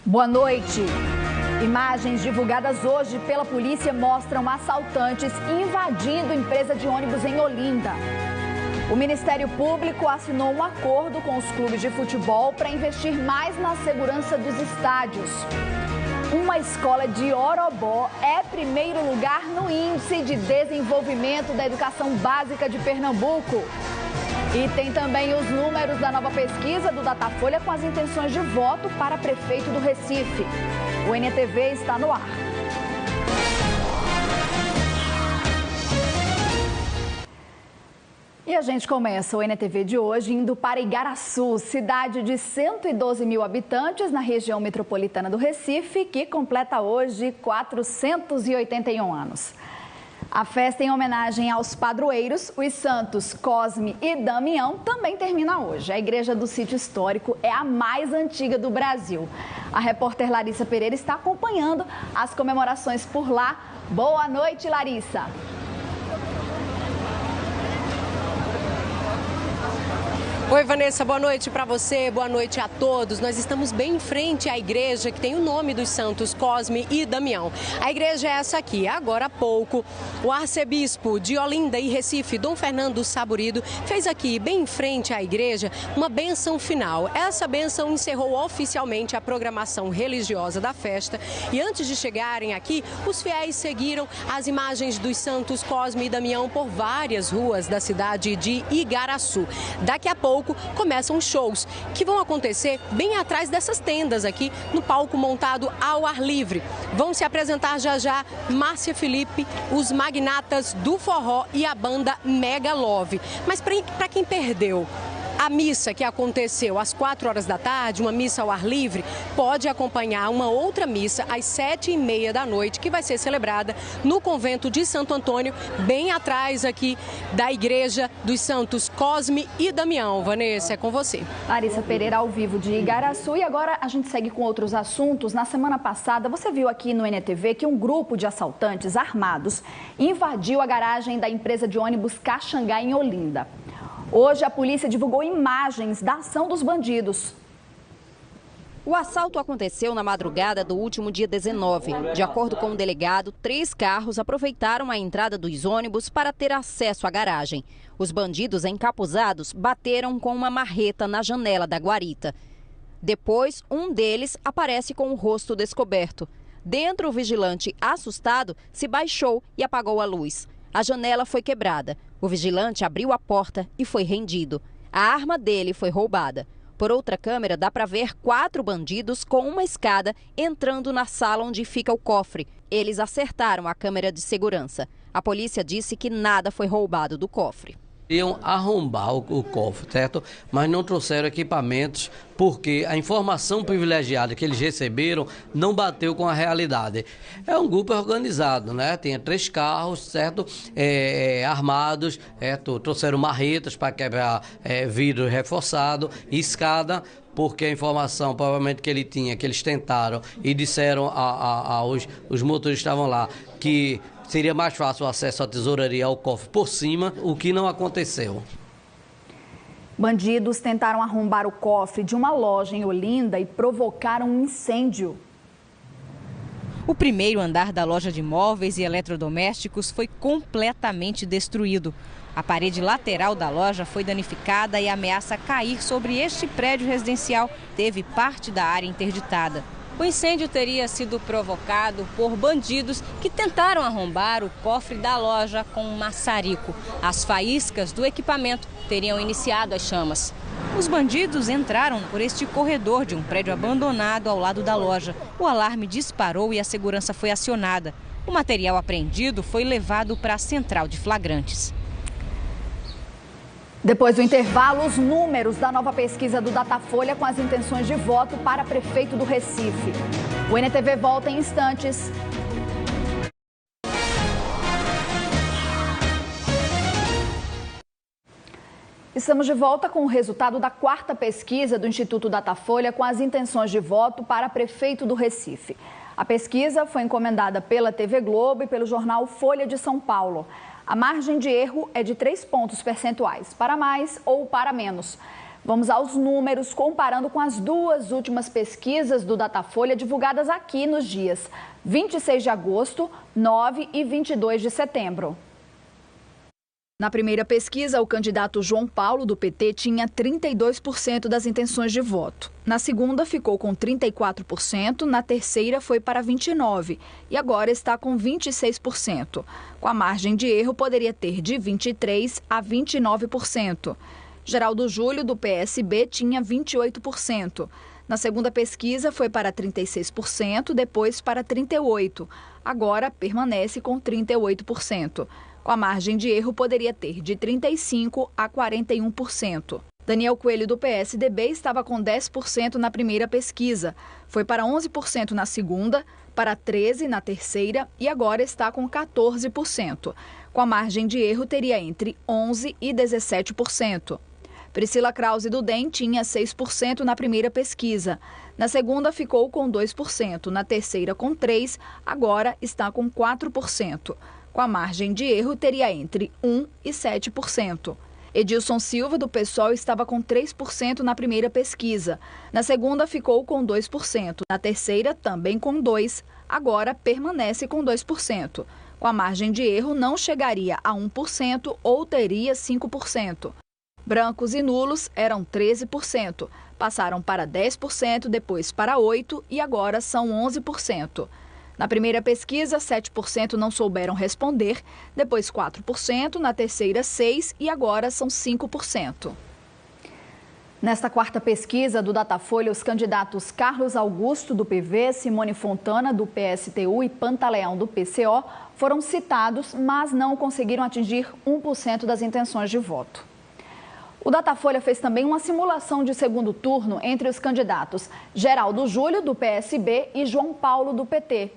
Boa noite. Imagens divulgadas hoje pela polícia mostram assaltantes invadindo empresa de ônibus em Olinda. O Ministério Público assinou um acordo com os clubes de futebol para investir mais na segurança dos estádios. Uma escola de Orobó é primeiro lugar no Índice de Desenvolvimento da Educação Básica de Pernambuco. E tem também os números da nova pesquisa do Datafolha com as intenções de voto para prefeito do Recife. O NTV está no ar. E a gente começa o NTV de hoje indo para Igaraçu, cidade de 112 mil habitantes na região metropolitana do Recife, que completa hoje 481 anos. A festa em homenagem aos padroeiros, os santos Cosme e Damião, também termina hoje. A igreja do sítio histórico é a mais antiga do Brasil. A repórter Larissa Pereira está acompanhando as comemorações por lá. Boa noite, Larissa. Oi, Vanessa, boa noite para você, boa noite a todos. Nós estamos bem em frente à igreja que tem o nome dos santos Cosme e Damião. A igreja é essa aqui. Agora há pouco, o arcebispo de Olinda e Recife, Dom Fernando Saburido, fez aqui, bem em frente à igreja, uma bênção final. Essa bênção encerrou oficialmente a programação religiosa da festa. E antes de chegarem aqui, os fiéis seguiram as imagens dos santos Cosme e Damião por várias ruas da cidade de Igaraçu. Daqui a pouco começam os shows que vão acontecer bem atrás dessas tendas aqui no palco montado ao ar livre. Vão se apresentar já Márcia Felipe, os magnatas do forró e a banda Mega Love. Mas para quem perdeu a missa que aconteceu às 4 horas da tarde, uma missa ao ar livre, pode acompanhar uma outra missa às 7h30 da noite, que vai ser celebrada no convento de Santo Antônio, bem atrás aqui da igreja dos santos Cosme e Damião. Vanessa, é com você. Larissa Pereira ao vivo de Igaraçu. E agora a gente segue com outros assuntos. Na semana passada, você viu aqui no NTV que um grupo de assaltantes armados invadiu a garagem da empresa de ônibus Caxangá, em Olinda. Hoje, a polícia divulgou imagens da ação dos bandidos. O assalto aconteceu na madrugada do último dia 19. De acordo com o delegado, 3 carros aproveitaram a entrada dos ônibus para ter acesso à garagem. Os bandidos encapuzados bateram com uma marreta na janela da guarita. Depois, um deles aparece com o rosto descoberto. Dentro, o vigilante, assustado, se baixou e apagou a luz. A janela foi quebrada. O vigilante abriu a porta e foi rendido. A arma dele foi roubada. Por outra câmera, dá para ver 4 bandidos com uma escada entrando na sala onde fica o cofre. Eles acertaram a câmera de segurança. A polícia disse que nada foi roubado do cofre. Iam arrombar o cofre, certo? Mas não trouxeram equipamentos porque a informação privilegiada que eles receberam não bateu com a realidade. É um grupo organizado, né? Tinha 3 carros, certo? Armados, certo? Trouxeram marretas para quebrar vidro reforçado, escada, porque a informação provavelmente que ele tinha, que eles tentaram e disseram aos motoristas que estavam lá que seria mais fácil o acesso à tesouraria, ao cofre por cima, o que não aconteceu. Bandidos tentaram arrombar o cofre de uma loja em Olinda e provocaram um incêndio. O primeiro andar da loja de móveis e eletrodomésticos foi completamente destruído. A parede lateral da loja foi danificada e ameaça cair sobre este prédio residencial. Teve parte da área interditada. O incêndio teria sido provocado por bandidos que tentaram arrombar o cofre da loja com um maçarico. As faíscas do equipamento teriam iniciado as chamas. Os bandidos entraram por este corredor de um prédio abandonado ao lado da loja. O alarme disparou e a segurança foi acionada. O material apreendido foi levado para a central de flagrantes. Depois do intervalo, os números da nova pesquisa do Datafolha com as intenções de voto para prefeito do Recife. O NTV volta em instantes. Estamos de volta com o resultado da 4ª pesquisa do Instituto Datafolha com as intenções de voto para prefeito do Recife. A pesquisa foi encomendada pela TV Globo e pelo jornal Folha de São Paulo. A margem de erro é de 3 pontos percentuais, para mais ou para menos. Vamos aos números, comparando com as duas últimas pesquisas do Datafolha divulgadas aqui nos dias 26 de agosto, 9 e 22 de setembro. Na primeira pesquisa, o candidato João Paulo, do PT, tinha 32% das intenções de voto. Na segunda, ficou com 34%, na terceira foi para 29% e agora está com 26%. Com a margem de erro, poderia ter de 23% a 29%. Geraldo Júlio, do PSB, tinha 28%. Na segunda pesquisa, foi para 36%, depois para 38%. Agora permanece com 38%. Com a margem de erro, poderia ter de 35% a 41%. Daniel Coelho, do PSDB, estava com 10% na primeira pesquisa. Foi para 11% na segunda, para 13% na terceira e agora está com 14%. Com a margem de erro, teria entre 11% e 17%. Priscila Krause, do DEM, tinha 6% na primeira pesquisa. Na segunda, ficou com 2%. Na terceira, com 3%. Agora está com 4%. Com a margem de erro, teria entre 1% e 7%. Edilson Silva, do PSOL, estava com 3% na primeira pesquisa. Na segunda, ficou com 2%. Na terceira, também com 2%. Agora permanece com 2%. Com a margem de erro, não chegaria a 1% ou teria 5%. Brancos e nulos eram 13%, passaram para 10%, depois para 8% e agora são 11%. Na primeira pesquisa, 7% não souberam responder, depois 4%, na terceira 6% e agora são 5%. Nesta quarta pesquisa do Datafolha, os candidatos Carlos Augusto, do PV, Simone Fontana, do PSTU e Pantaleão, do PCO, foram citados, mas não conseguiram atingir 1% das intenções de voto. O Datafolha fez também uma simulação de segundo turno entre os candidatos Geraldo Júlio, do PSB, e João Paulo, do PT.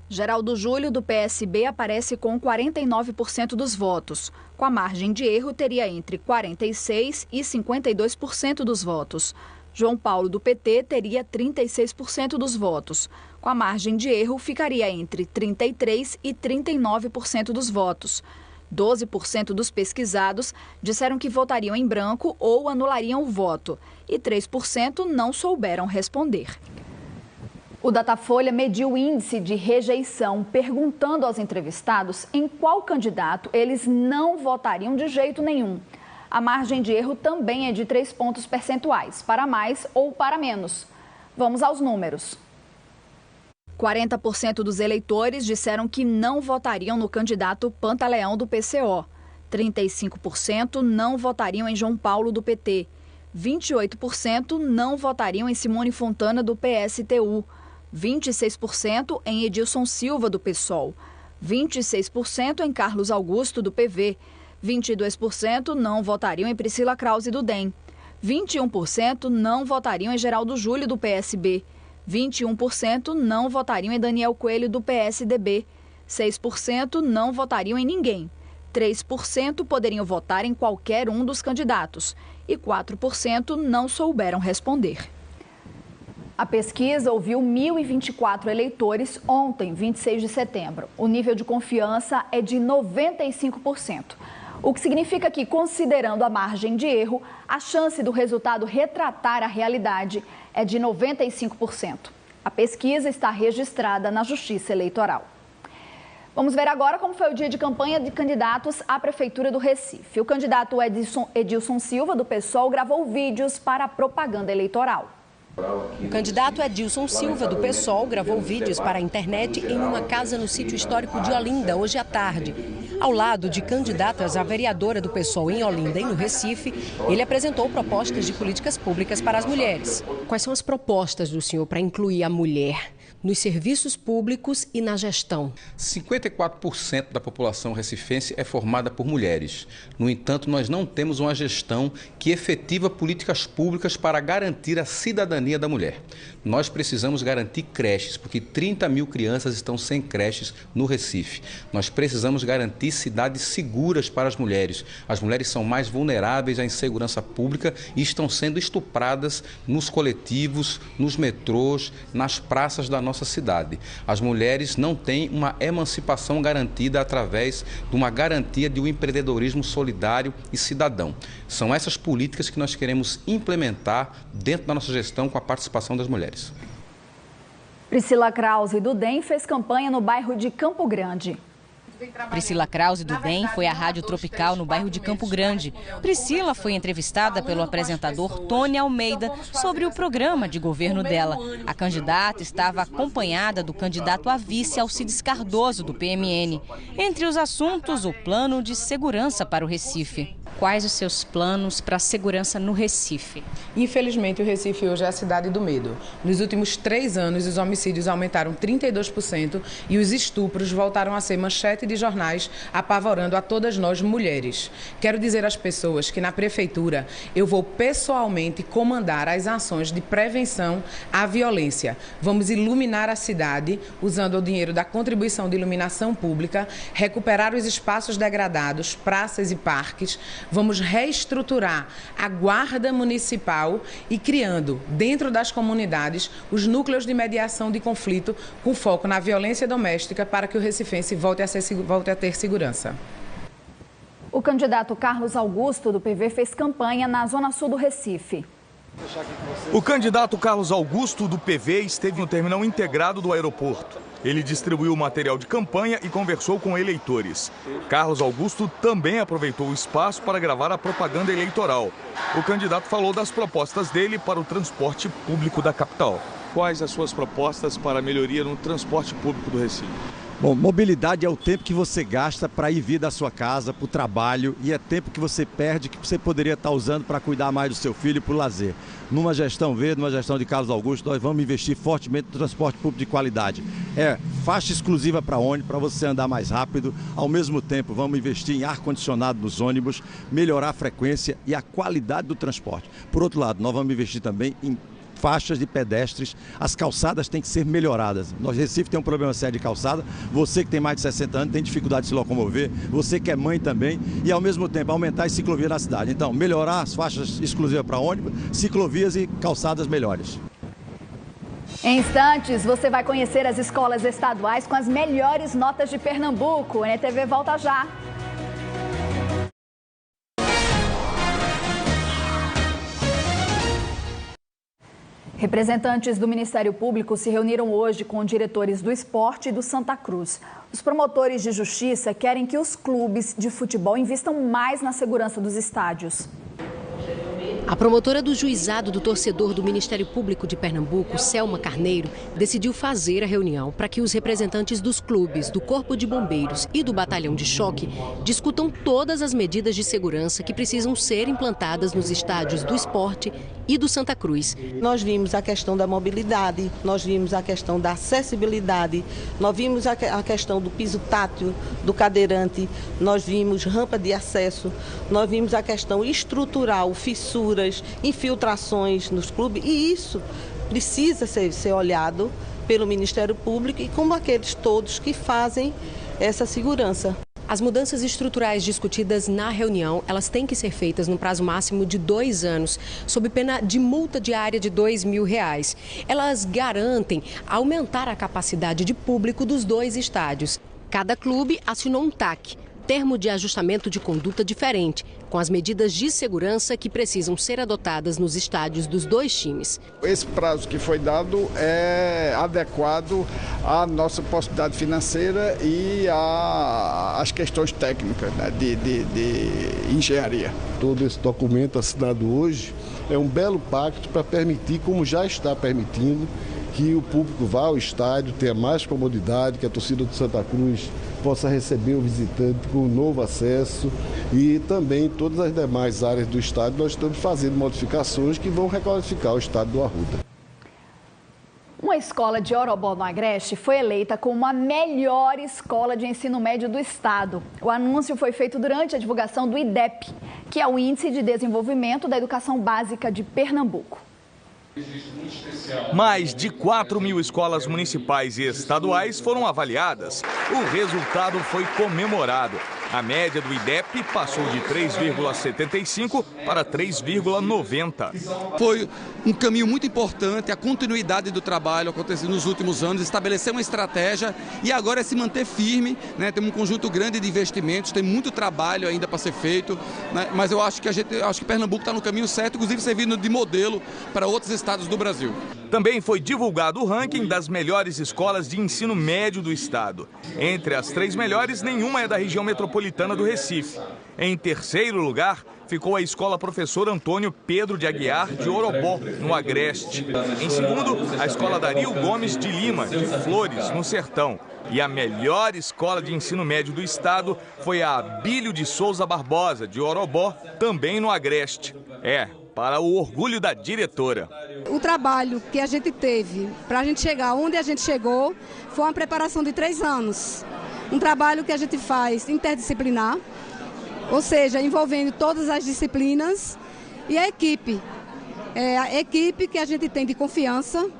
Geraldo Júlio, do PSB, aparece com 49% dos votos. Com a margem de erro, teria entre 46% e 52% dos votos. João Paulo, do PT, teria 36% dos votos. Com a margem de erro, ficaria entre 33% e 39% dos votos. 12% dos pesquisados disseram que votariam em branco ou anulariam o voto e 3% não souberam responder. O Datafolha mediu o índice de rejeição, perguntando aos entrevistados em qual candidato eles não votariam de jeito nenhum. A margem de erro também é de 3 pontos percentuais, para mais ou para menos. Vamos aos números. 40% dos eleitores disseram que não votariam no candidato Pantaleão, do PCO. 35% não votariam em João Paulo, do PT. 28% não votariam em Simone Fontana, do PSTU. 26% em Edilson Silva, do PSOL. 26% em Carlos Augusto, do PV. 22% não votariam em Priscila Krause, do DEM. 21% não votariam em Geraldo Júlio, do PSB. 21% não votariam em Daniel Coelho, do PSDB. 6% não votariam em ninguém. 3% poderiam votar em qualquer um dos candidatos. E 4% não souberam responder. A pesquisa ouviu 1.024 eleitores ontem, 26 de setembro. O nível de confiança é de 95%. O que significa que, considerando a margem de erro, a chance do resultado retratar a realidade é de 95%. A pesquisa está registrada na Justiça Eleitoral. Vamos ver agora como foi o dia de campanha de candidatos à Prefeitura do Recife. O candidato Edilson Silva, do PSOL, gravou vídeos para a propaganda eleitoral. O candidato Edilson Silva, do PSOL, gravou vídeos para a internet em uma casa no sítio histórico de Olinda, hoje à tarde. Ao lado de candidatas à vereadora do PSOL em Olinda e no Recife, ele apresentou propostas de políticas públicas para as mulheres. Quais são as propostas do senhor para incluir a mulher nos serviços públicos e na gestão? 54% da população recifense é formada por mulheres. No entanto, nós não temos uma gestão que efetiva políticas públicas para garantir a cidadania da mulher. Nós precisamos garantir creches, porque 30 mil crianças estão sem creches no Recife. Nós precisamos garantir cidades seguras para as mulheres. As mulheres são mais vulneráveis à insegurança pública e estão sendo estupradas nos coletivos, nos metrôs, nas praças da nossa cidade. As mulheres não têm uma emancipação garantida através de uma garantia de um empreendedorismo solidário e cidadão. São essas políticas que nós queremos implementar dentro da nossa gestão com a participação das mulheres. Priscila Krause, do DEM, fez campanha no bairro de Campo Grande. Priscila Krause, do DEM, foi à Rádio Tropical no bairro de Campo Grande. Priscila foi entrevistada pelo apresentador Tony Almeida sobre o programa de governo dela. A candidata estava acompanhada do candidato a vice Alcides Cardoso, do PMN. Entre os assuntos, o plano de segurança para o Recife. Quais os seus planos para a segurança no Recife? Infelizmente, o Recife hoje é a cidade do medo. Nos últimos 3 anos, os homicídios aumentaram 32% e os estupros voltaram a ser manchete de jornais, apavorando a todas nós mulheres. Quero dizer às pessoas que na prefeitura eu vou pessoalmente comandar as ações de prevenção à violência. Vamos iluminar a cidade usando o dinheiro da contribuição de iluminação pública, recuperar os espaços degradados, praças e parques. Vamos reestruturar a guarda municipal e criando, dentro das comunidades, os núcleos de mediação de conflito com foco na violência doméstica para que o recifense volte a ter segurança. O candidato Carlos Augusto, do PV, fez campanha na zona sul do Recife. O candidato Carlos Augusto, do PV, esteve no terminal integrado do aeroporto. Ele distribuiu material de campanha e conversou com eleitores. Carlos Augusto também aproveitou o espaço para gravar a propaganda eleitoral. O candidato falou das propostas dele para o transporte público da capital. Quais as suas propostas para a melhoria no transporte público do Recife? Bom, mobilidade é o tempo que você gasta para ir vir da sua casa, para o trabalho, e é tempo que você perde, que você poderia estar usando para cuidar mais do seu filho e para o lazer. Numa gestão verde, numa gestão de Carlos Augusto, nós vamos investir fortemente no transporte público de qualidade. É faixa exclusiva para ônibus, para você andar mais rápido. Ao mesmo tempo, vamos investir em ar-condicionado nos ônibus, melhorar a frequência e a qualidade do transporte. Por outro lado, nós vamos investir também em faixas de pedestres, as calçadas têm que ser melhoradas. Nós, Recife, tem um problema sério de calçada. Você que tem mais de 60 anos tem dificuldade de se locomover, você que é mãe também, e ao mesmo tempo aumentar as ciclovias na cidade. Então, melhorar as faixas exclusivas para ônibus, ciclovias e calçadas melhores. Em instantes, você vai conhecer as escolas estaduais com as melhores notas de Pernambuco. O NTV volta já. Representantes do Ministério Público se reuniram hoje com diretores do Esporte e do Santa Cruz. Os promotores de justiça querem que os clubes de futebol invistam mais na segurança dos estádios. A promotora do juizado do torcedor do Ministério Público de Pernambuco, Selma Carneiro, decidiu fazer a reunião para que os representantes dos clubes, do Corpo de Bombeiros e do Batalhão de Choque discutam todas as medidas de segurança que precisam ser implantadas nos estádios do Esporte e do Santa Cruz. Nós vimos a questão da mobilidade, nós vimos a questão da acessibilidade, nós vimos a questão do piso tátil, do cadeirante, nós vimos rampa de acesso, nós vimos a questão estrutural, fissuras, infiltrações nos clubes, e isso precisa ser olhado pelo Ministério Público e como aqueles todos que fazem essa segurança. As mudanças estruturais discutidas na reunião, elas têm que ser feitas no prazo máximo de 2 anos, sob pena de multa diária de R$2.000. Elas garantem aumentar a capacidade de público dos 2 estádios. Cada clube assinou um TAC, termo de ajustamento de conduta diferente, com as medidas de segurança que precisam ser adotadas nos estádios dos 2 times. Esse prazo que foi dado é adequado à nossa possibilidade financeira e às questões técnicas, né, de engenharia. Todo esse documento assinado hoje é um belo pacto para permitir, como já está permitindo, que o público vá ao estádio, tenha mais comodidade, que a torcida do Santa Cruz possa receber o visitante com um novo acesso, e também em todas as demais áreas do estádio nós estamos fazendo modificações que vão requalificar o estádio do Arruda. Uma escola de Orobó, no Agreste, foi eleita como a melhor escola de ensino médio do estado. O anúncio foi feito durante a divulgação do IDEP, que é o Índice de Desenvolvimento da Educação Básica de Pernambuco. Mais de 4.000 escolas municipais e estaduais foram avaliadas. O resultado foi comemorado. A média do IDEP passou de 3,75 para 3,90. Foi um caminho muito importante, a continuidade do trabalho acontecendo nos últimos anos, estabelecer uma estratégia e agora é se manter firme, né? Tem um conjunto grande de investimentos, tem muito trabalho ainda para ser feito, né? Mas eu acho que Pernambuco está no caminho certo, inclusive servindo de modelo para outros estados do Brasil. Também foi divulgado o ranking das melhores escolas de ensino médio do estado. Entre as 3 melhores, nenhuma é da região metropolitana do Recife. Em terceiro lugar, ficou a Escola Professor Antônio Pedro de Aguiar, de Orobó, no Agreste. Em segundo, a Escola Dario Gomes de Lima, de Flores, no Sertão. E a melhor escola de ensino médio do estado foi a Abílio de Souza Barbosa, de Orobó, também no Agreste. Para o orgulho da diretora. O trabalho que a gente teve para a gente chegar onde a gente chegou foi uma preparação de 3 anos. Um trabalho que a gente faz interdisciplinar, ou seja, envolvendo todas as disciplinas e a equipe. A equipe que a gente tem de confiança,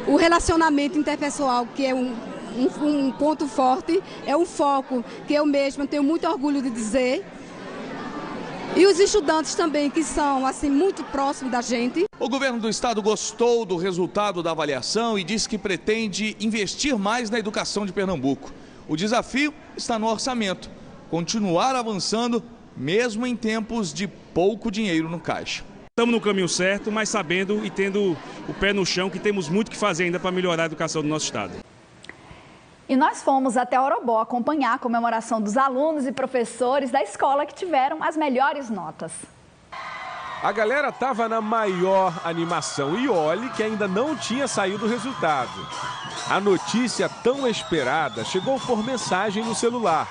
o relacionamento interpessoal, que é um ponto forte, é um foco que eu mesma tenho muito orgulho de dizer. E os estudantes também, que são assim muito próximos da gente. O governo do estado gostou do resultado da avaliação e disse que pretende investir mais na educação de Pernambuco. O desafio está no orçamento, continuar avançando mesmo em tempos de pouco dinheiro no caixa. Estamos no caminho certo, mas sabendo e tendo o pé no chão que temos muito que fazer ainda para melhorar a educação do nosso estado. E nós fomos até Orobó acompanhar a comemoração dos alunos e professores da escola que tiveram as melhores notas. A galera estava na maior animação e olhe que ainda não tinha saído o resultado. A notícia tão esperada chegou por mensagem no celular.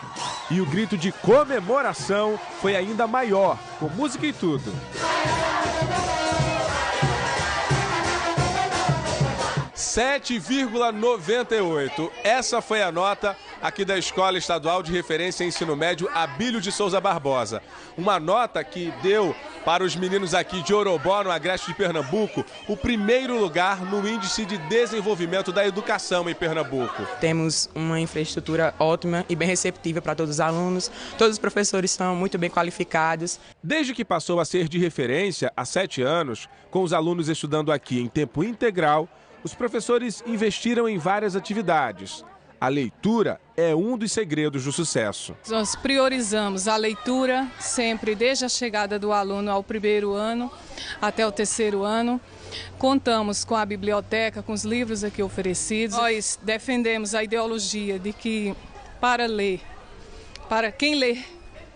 E o grito de comemoração foi ainda maior, com música e tudo. 7,98. Essa foi a nota aqui da Escola Estadual de Referência em Ensino Médio Abílio de Souza Barbosa. Uma nota que deu para os meninos aqui de Orobó, no Agreste de Pernambuco, o primeiro lugar no Índice de Desenvolvimento da Educação em Pernambuco. Temos uma infraestrutura ótima e bem receptiva para todos os alunos. Todos os professores são muito bem qualificados. Desde que passou a ser de referência há 7 anos, com os alunos estudando aqui em tempo integral, os professores investiram em várias atividades. A leitura é um dos segredos do sucesso. Nós priorizamos a leitura sempre, desde a chegada do aluno ao primeiro ano até o terceiro ano. Contamos com a biblioteca, com os livros aqui oferecidos. Nós defendemos a ideologia de que para quem lê,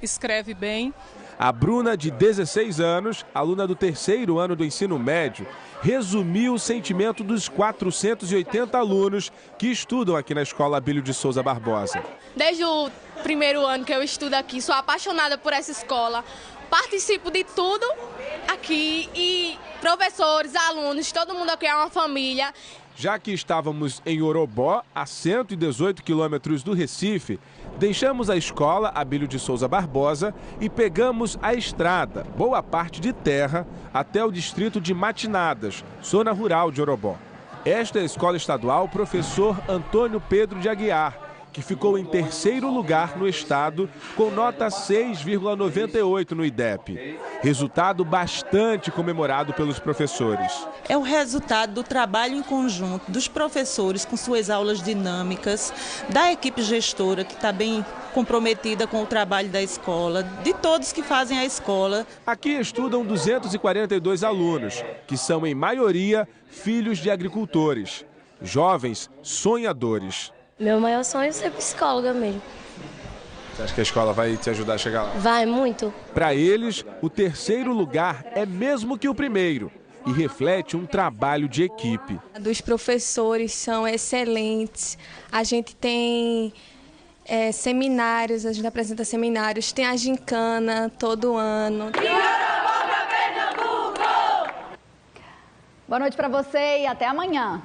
escreve bem. A Bruna, de 16 anos, aluna do terceiro ano do ensino médio, resumiu o sentimento dos 480 alunos que estudam aqui na Escola Abílio de Souza Barbosa. Desde o primeiro ano que eu estudo aqui, sou apaixonada por essa escola, participo de tudo aqui e professores, alunos, todo mundo aqui é uma família. Já que estávamos em Orobó, a 118 quilômetros do Recife, deixamos a escola Abílio de Souza Barbosa e pegamos a estrada, boa parte de terra, até o distrito de Matinadas, zona rural de Orobó. Esta é a escola estadual Professor Antônio Pedro de Aguiar, que ficou em terceiro lugar no estado com nota 6,98 no IDEP. Resultado bastante comemorado pelos professores. É o resultado do trabalho em conjunto dos professores com suas aulas dinâmicas, da equipe gestora que está bem comprometida com o trabalho da escola, de todos que fazem a escola. Aqui estudam 242 alunos, que são em maioria filhos de agricultores, jovens sonhadores. Meu maior sonho é ser psicóloga mesmo. Você acha que a escola vai te ajudar a chegar lá? Vai, muito. Para eles, o terceiro lugar é mesmo que o primeiro e reflete um trabalho de equipe. Os professores são excelentes, a gente tem seminários, a gente apresenta seminários, tem a gincana todo ano. Boa noite para você e até amanhã.